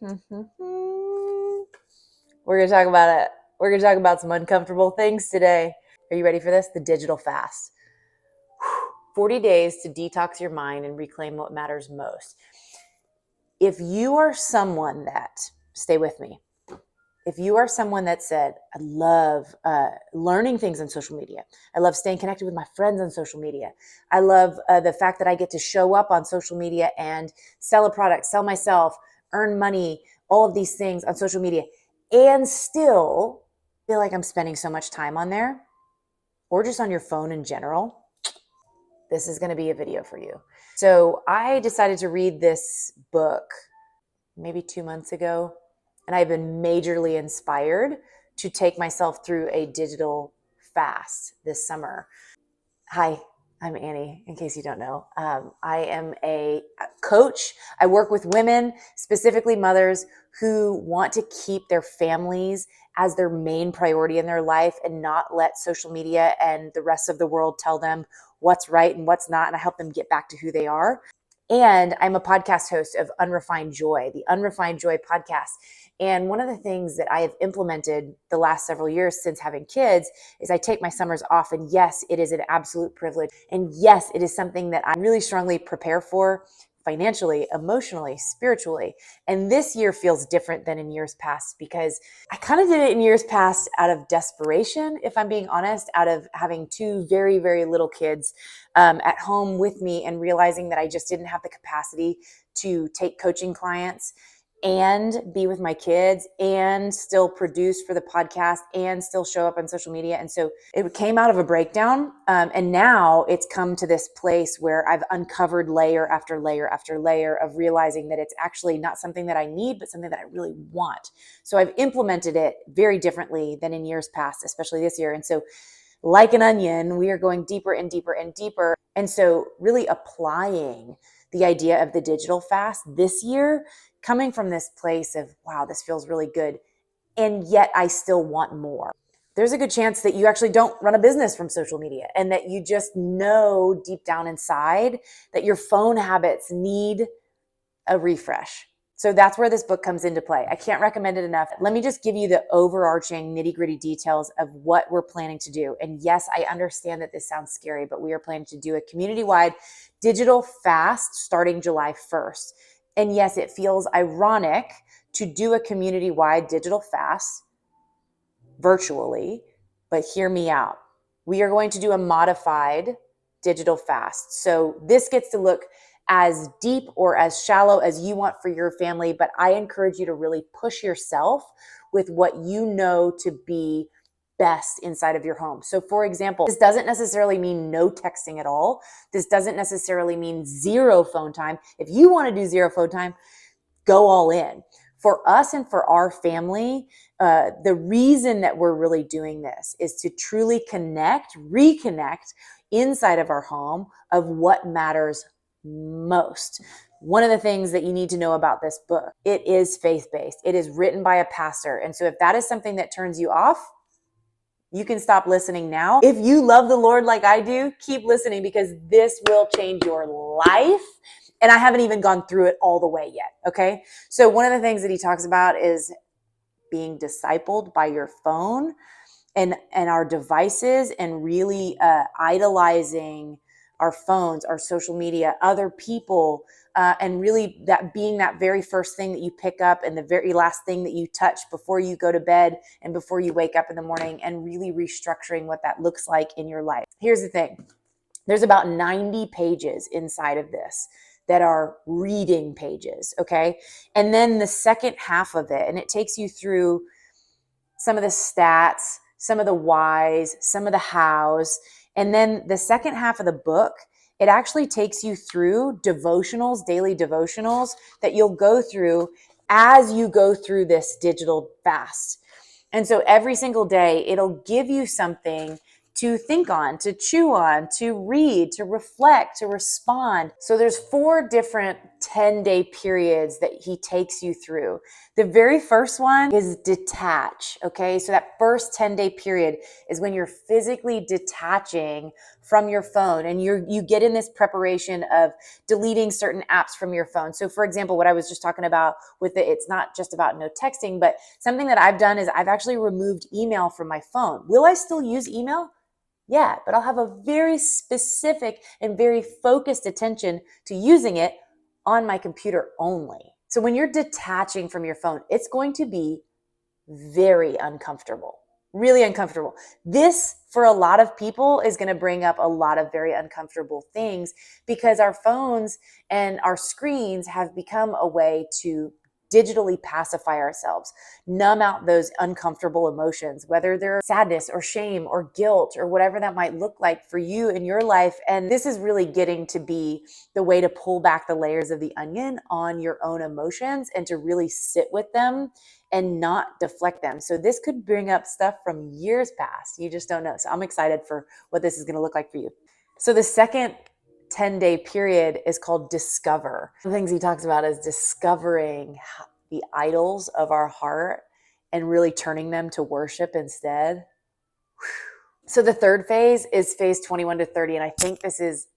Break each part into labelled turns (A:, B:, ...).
A: We're going to talk about it. We're going to talk about some uncomfortable things today. Are you ready for this? The digital fast. 40 days to detox your mind and reclaim what matters most. If you are someone that, stay with me, if you are someone that said, I love learning things on social media. I love staying connected with my friends on social media. I love the fact that I get to show up on social media and sell a product, sell myself, earn money, all of these things on social media, and still feel like I'm spending so much time on there or just on your phone in general. This is going to be a video for you. So I decided to read this book maybe 2 months ago, and I've been majorly inspired to take myself through a digital fast this summer. Hi, I'm Annie, in case you don't know. I am a coach. I work with women, specifically mothers, who want to keep their families as their main priority in their life and not let social media and the rest of the world tell them what's right and what's not. And I help them get back to who they are. And I'm a podcast host of Unrefined Joy, the Unrefined Joy podcast. And one of the things that I have implemented the last several years since having kids is I take my summers off. And yes, it is an absolute privilege. And yes, it is something that I really strongly prepare for financially, emotionally, spiritually. And this year feels different than in years past because I kind of did it in years past out of desperation, if I'm being honest, out of having two very, very little kids at home with me and realizing that I just didn't have the capacity to take coaching clients and be with my kids and still produce for the podcast and still show up on social media. And so it came out of a breakdown. And now it's come to this place where I've uncovered layer after layer after layer of realizing that it's actually not something that I need, but something that I really want. So I've implemented it very differently than in years past, especially this year. And so like an onion, we are going deeper and deeper and deeper. And so really applying the idea of the digital fast this year, coming from this place of, wow, this feels really good. And yet I still want more. There's a good chance that you actually don't run a business from social media and that you just know deep down inside that your phone habits need a refresh. So that's where this book comes into play. I can't recommend it enough. Let me just give you the overarching nitty-gritty details of what we're planning to do. And yes, I understand that this sounds scary, but we are planning to do a community-wide digital fast starting July 1st. And yes, it feels ironic to do a community-wide digital fast virtually, but hear me out. We are going to do a modified digital fast. So this gets to look as deep or as shallow as you want for your family, but I encourage you to really push yourself with what you know to be best inside of your home. So for example, this doesn't necessarily mean no texting at all. This doesn't necessarily mean zero phone time. If you want to do zero phone time, go all in. For us and for our family, the reason that we're really doing this is to truly reconnect inside of our home of what matters most. One of the things that you need to know about this book, it is faith-based. It is written by a pastor. And so if that is something that turns you off, you can stop listening now. If you love the Lord like I do, keep listening because this will change your life. And I haven't even gone through it all the way yet, okay? So one of the things that he talks about is being discipled by your phone and our devices and really idolizing our phones, our social media, other people, and really that being that very first thing that you pick up and the very last thing that you touch before you go to bed and before you wake up in the morning, and really restructuring what that looks like in your life. Here's the thing. There's about 90 pages inside of this that are reading pages, okay? And then the second half of it, and it takes you through some of the stats, some of the whys, some of the hows. And then the second half of the book, it actually takes you through devotionals, daily devotionals that you'll go through as you go through this digital fast. And so every single day, it'll give you something to think on, to chew on, to read, to reflect, to respond. So there's 4 different 10-day periods that he takes you through. The very first one is detach, okay? So that first 10-day period is when you're physically detaching from your phone, and you get in this preparation of deleting certain apps from your phone. So for example, what I was just talking about with it's not just about no texting, but something that I've done is I've actually removed email from my phone. Will I still use email? Yeah, but I'll have a very specific and very focused attention to using it on my computer only. So when you're detaching from your phone, it's going to be very uncomfortable, really uncomfortable. This, for a lot of people, is going to bring up a lot of very uncomfortable things because our phones and our screens have become a way to digitally pacify ourselves, numb out those uncomfortable emotions, whether they're sadness or shame or guilt or whatever that might look like for you in your life. And this is really getting to be the way to pull back the layers of the onion on your own emotions and to really sit with them and not deflect them. So this could bring up stuff from years past. You just don't know. So I'm excited for what this is going to look like for you. So the second 10-day period is called discover. The things he talks about is discovering the idols of our heart and really turning them to worship instead. So the third phase is phase 21 to 30. And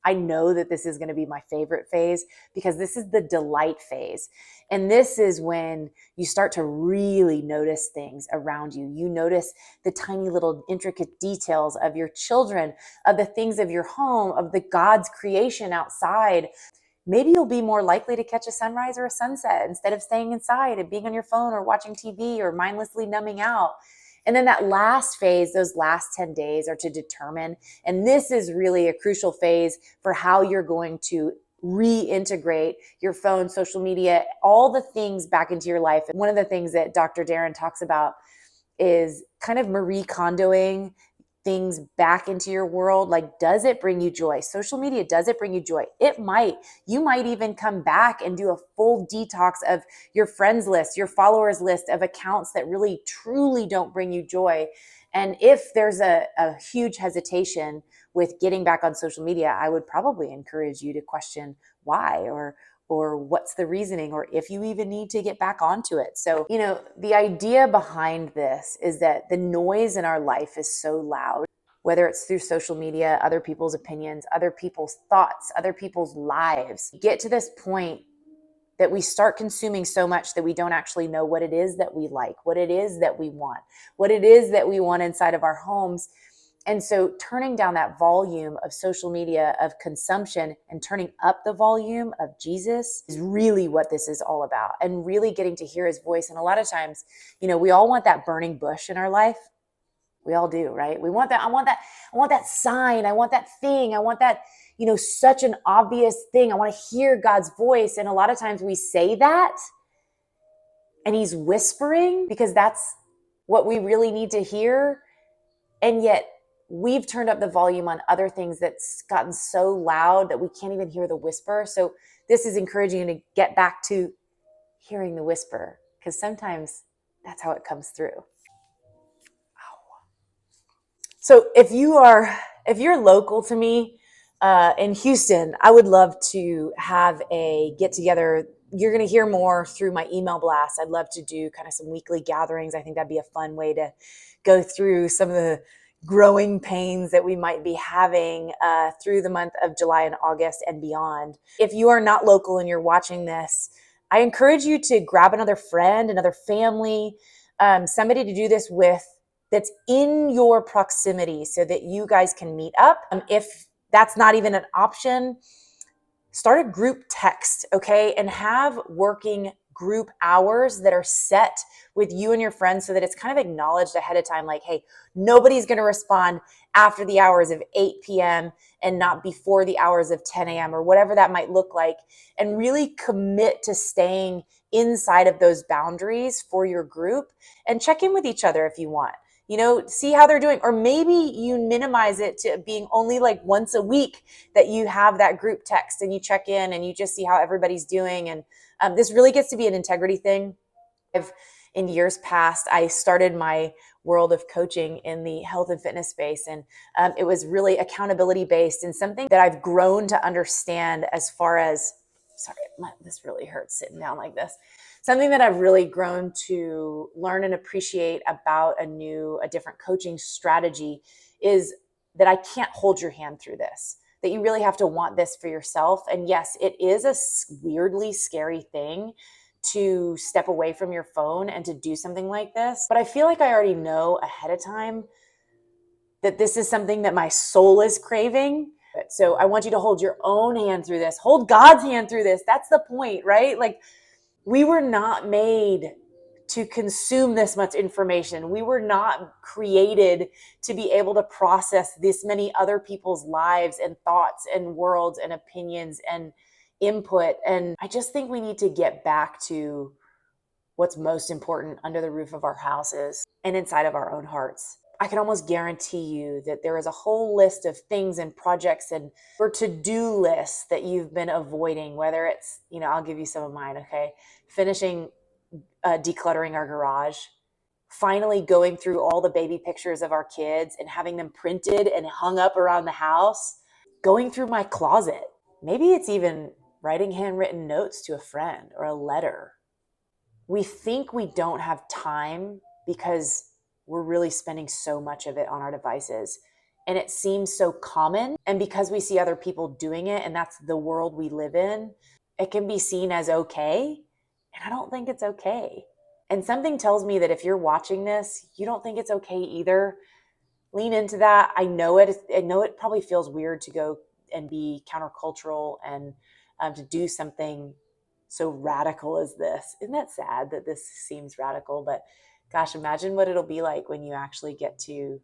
A: I know that this is going to be my favorite phase because this is the delight phase. And this is when you start to really notice things around you. You notice the tiny little intricate details of your children, of the things of your home, of the God's creation outside. Maybe you'll be more likely to catch a sunrise or a sunset instead of staying inside and being on your phone or watching TV or mindlessly numbing out. And then that last phase, those last 10 days are to determine. And this is really a crucial phase for how you're going to reintegrate your phone, social media, all the things back into your life. And one of the things that Dr. Darren talks about is kind of Marie Kondoing things back into your world. Like, does it bring you joy? Social media, does it bring you joy? It might. You might even come back and do a full detox of your friends list, your followers list of accounts that really truly don't bring you joy. And if there's a huge hesitation with getting back on social media, I would probably encourage you to question why or what's the reasoning, or if you even need to get back onto it. So, the idea behind this is that the noise in our life is so loud, whether it's through social media, other people's opinions, other people's thoughts, other people's lives. Get to this point that we start consuming so much that we don't actually know what it is that we like, what it is that we want, what it is that we want inside of our homes. And so turning down that volume of social media, of consumption, and turning up the volume of Jesus is really what this is all about, and really getting to hear his voice. And a lot of times, we all want that burning bush in our life. We all do, right? We want that. I want that sign. I want that thing. I want that, such an obvious thing. I want to hear God's voice. And a lot of times we say that and he's whispering because that's what we really need to hear. And yet we've turned up the volume on other things that's gotten so loud that we can't even hear the whisper. So this is encouraging you to get back to hearing the whisper, because sometimes that's how it comes through. So if you're local to me in Houston, I would love to have a get together. You're going to hear more through my email blast. I'd love to do kind of some weekly gatherings. I think that'd be a fun way to go through some of the growing pains that we might be having through the month of July and August and beyond. If you are not local and you're watching this, I encourage you to grab another friend, another family, somebody to do this with that's in your proximity so that you guys can meet up. If that's not even an option, start a group text, okay? And have working group hours that are set with you and your friends so that it's kind of acknowledged ahead of time, like, hey, nobody's going to respond after the hours of 8 p.m. and not before the hours of 10 a.m. or whatever that might look like, and really commit to staying inside of those boundaries for your group, and check in with each other if you want. See how they're doing. Or maybe you minimize it to being only like once a week that you have that group text and you check in and you just see how everybody's doing. And this really gets to be an integrity thing. In years past, I started my world of coaching in the health and fitness space. And it was really accountability based, and something that I've grown to understand as far as sorry, this really hurts sitting down like this. Something that I've really grown to learn and appreciate about a different coaching strategy is that I can't hold your hand through this, that you really have to want this for yourself. And yes, it is a weirdly scary thing to step away from your phone and to do something like this. But I feel like I already know ahead of time that this is something that my soul is craving. So I want you to hold your own hand through this. Hold God's hand through this. That's the point, right? Like, we were not made to consume this much information. We were not created to be able to process this many other people's lives and thoughts and worlds and opinions and input. And I just think we need to get back to what's most important under the roof of our houses and inside of our own hearts. I can almost guarantee you that there is a whole list of things and projects and or to-do lists that you've been avoiding, whether it's, I'll give you some of mine, okay? Finishing decluttering our garage, finally going through all the baby pictures of our kids and having them printed and hung up around the house, going through my closet. Maybe it's even writing handwritten notes to a friend or a letter. We think we don't have time because we're really spending so much of it on our devices. And it seems so common. And because we see other people doing it, and that's the world we live in, it can be seen as okay. And I don't think it's okay. And something tells me that if you're watching this, you don't think it's okay either. Lean into that. I know it probably feels weird to go and be countercultural and to do something so radical as this. Isn't that sad that this seems radical? But gosh, imagine what it'll be like when you actually get to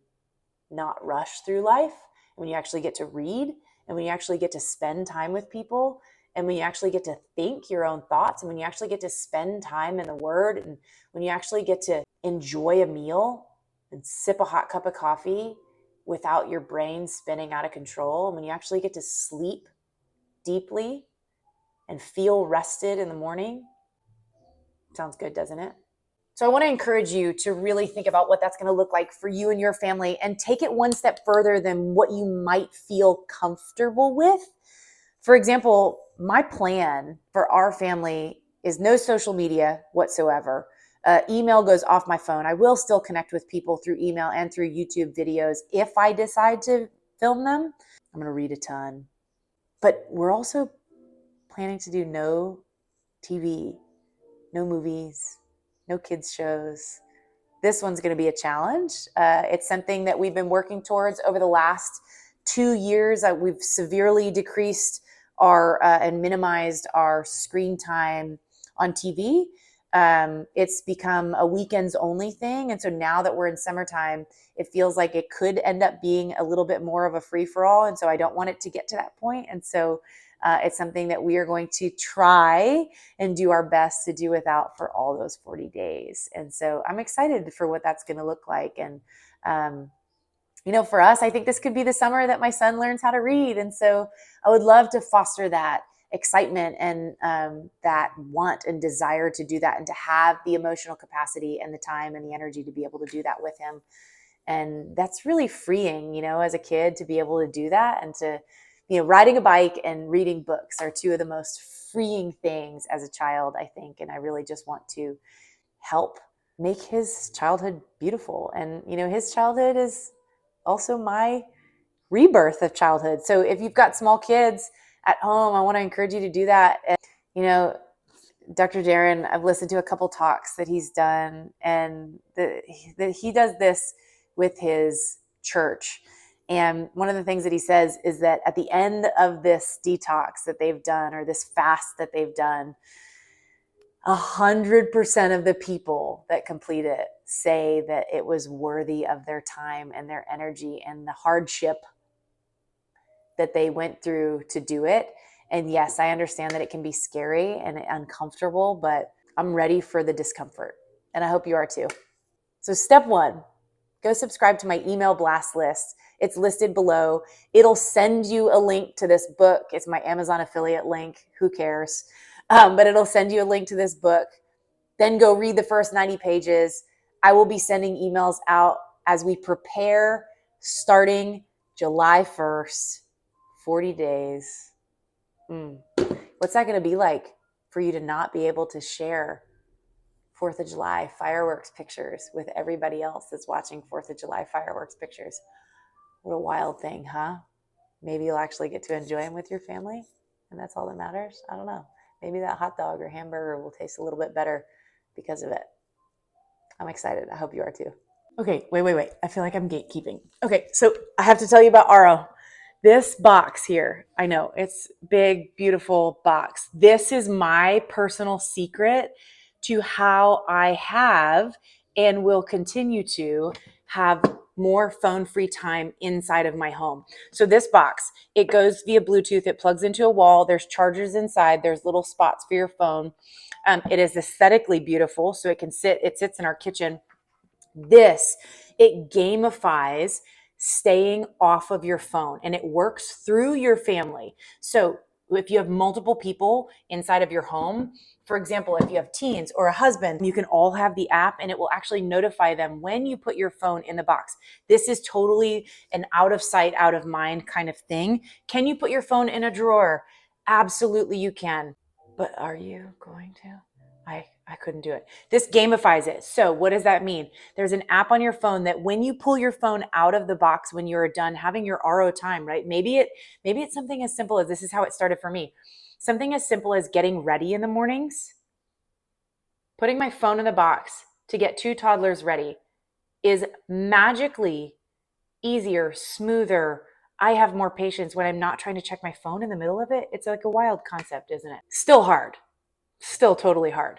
A: not rush through life, when you actually get to read, and when you actually get to spend time with people, and when you actually get to think your own thoughts, and when you actually get to spend time in the Word, and when you actually get to enjoy a meal and sip a hot cup of coffee without your brain spinning out of control, and when you actually get to sleep deeply and feel rested in the morning. Sounds good, doesn't it? So I want to encourage you to really think about what that's going to look like for you and your family, and take it one step further than what you might feel comfortable with. For example, my plan for our family is no social media whatsoever. Email goes off my phone. I will still connect with people through email and through YouTube videos if I decide to film them. I'm going to read a ton. But we're also planning to do no TV, no movies, no kids shows. This one's going to be a challenge. It's something that we've been working towards over the last 2 years. We've severely decreased and minimized our screen time on TV. It's become a weekends only thing. And so now that we're in summertime, it feels like it could end up being a little bit more of a free-for-all. And so I don't want it to get to that point. And so it's something that we are going to try and do our best to do without for all those 40 days. And so I'm excited for what that's going to look like. And, for us, I think this could be the summer that my son learns how to read. And so I would love to foster that excitement and that want and desire to do that, and to have the emotional capacity and the time and the energy to be able to do that with him. And that's really freeing, as a kid, to be able to do that, and to riding a bike and reading books are two of the most freeing things as a child, I think. And I really just want to help make his childhood beautiful. And, his childhood is also my rebirth of childhood. So if you've got small kids at home, I want to encourage you to do that. And, Dr. Darren, I've listened to a couple talks that he's done, and that he does this with his church. And one of the things that he says is that at the end of this detox that they've done, or this fast that they've done, 100% of the people that complete it say that it was worthy of their time and their energy and the hardship that they went through to do it. And yes, I understand that it can be scary and uncomfortable, but I'm ready for the discomfort. And I hope you are too. So step 1, go subscribe to my email blast list. It's listed below. It'll send you a link to this book. It's my Amazon affiliate link. Who cares? But it'll send you a link to this book. Then go read the first 90 pages. I will be sending emails out as we prepare, starting July 1st, 40 days. We're What's that going to be like for you to not be able to share 4th of July fireworks pictures with everybody else that's watching 4th of July fireworks pictures? What a wild thing, huh? Maybe you'll actually get to enjoy them with your family, and that's all that matters. I don't know. Maybe that hot dog or hamburger will taste a little bit better because of it. I'm excited. I hope you are too. Okay, wait. I feel like I'm gatekeeping. Okay, so I have to tell you about RO. This box here, I know it's big, beautiful box. This is my personal secret to how I have and will continue to have more phone-free time inside of my home. So this box, it goes via Bluetooth. It plugs into a wall. There's chargers inside. There's little spots for your phone. It is aesthetically beautiful, so it sits in our kitchen. It gamifies staying off of your phone, and it works through your family. So if you have multiple people inside of your home, for example, if you have teens or a husband, you can all have the app and it will actually notify them when you put your phone in the box. This is totally an out of sight, out of mind kind of thing. Can you put your phone in a drawer? Absolutely you can. But are you going to? I couldn't do it. This gamifies it. So what does that mean? There's an app on your phone that when you pull your phone out of the box, when you're done having your RO time, right? Maybe it's something as simple as, this is how it started for me. Something as simple as getting ready in the mornings, putting my phone in the box to get 2 toddlers ready is magically easier, smoother. I have more patience when I'm not trying to check my phone in the middle of it. It's like a wild concept, isn't it? Still hard. Still totally hard.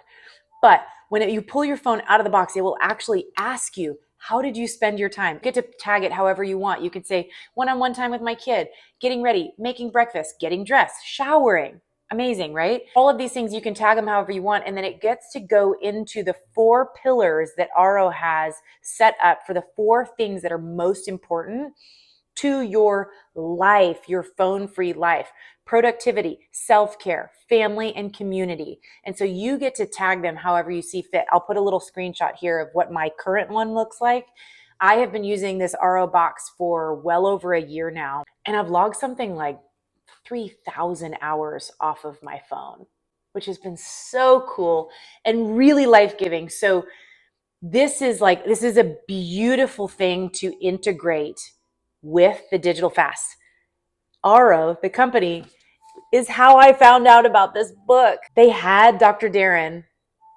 A: But when you pull your phone out of the box, it will actually ask you, how did you spend your time? You get to tag it however you want. You can say one-on-one time with my kid, getting ready, making breakfast, getting dressed, showering. Amazing, right? All of these things, you can tag them however you want. And then it gets to go into the 4 pillars that RO has set up for the 4 things that are most important to your life, your phone-free life: productivity, self-care, family, and community. And so you get to tag them however you see fit. I'll put a little screenshot here of what my current one looks like. I have been using this RO box for well over a year now, and I've logged something like 3,000 hours off of my phone, which has been so cool and really life-giving. So this is a beautiful thing to integrate with the digital fast. RO, the company, is how I found out about this book. They had Dr. Darren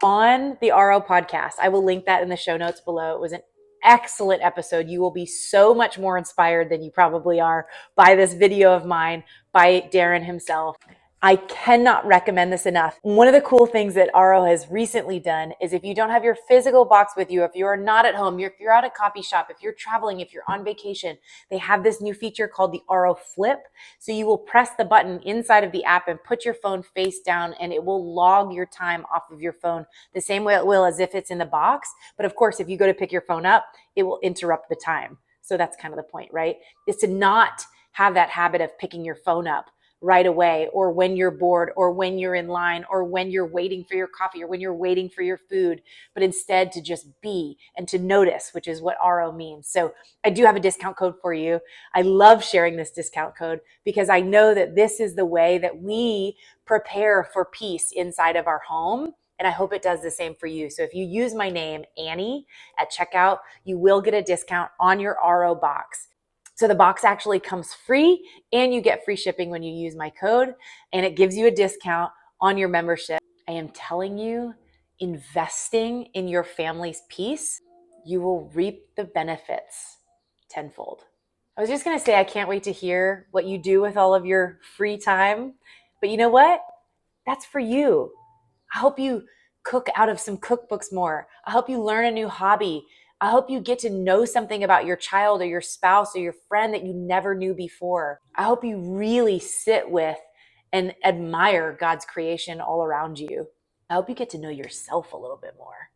A: on the RO podcast. I will link that in the show notes below. It was an excellent episode. You will be so much more inspired than you probably are by this video of mine by Darren himself. I cannot recommend this enough. One of the cool things that RO has recently done is, if you don't have your physical box with you, if you're not at home, if you're at a coffee shop, if you're traveling, if you're on vacation, they have this new feature called the RO Flip. So you will press the button inside of the app and put your phone face down, and it will log your time off of your phone the same way it will as if it's in the box. But of course, if you go to pick your phone up, it will interrupt the time. So that's kind of the point, right? Is to not have that habit of picking your phone up right away, or when you're bored, or when you're in line, or when you're waiting for your coffee, or when you're waiting for your food, but instead to just be and to notice, which is what RO means. So I do have a discount code for you. I love sharing this discount code because I know that this is the way that we prepare for peace inside of our home. And I hope it does the same for you. So if you use my name, Annie, at checkout, you will get a discount on your RO box. So the box actually comes free, and you get free shipping when you use my code, and it gives you a discount on your membership. I am telling you, investing in your family's peace, you will reap the benefits tenfold. I was just going to say, I can't wait to hear what you do with all of your free time. But you know what? That's for you. I hope you cook out of some cookbooks more. I hope you learn a new hobby. I hope you get to know something about your child or your spouse or your friend that you never knew before. I hope you really sit with and admire God's creation all around you. I hope you get to know yourself a little bit more.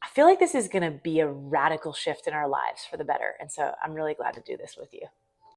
A: I feel like this is going to be a radical shift in our lives for the better. And so I'm really glad to do this with you.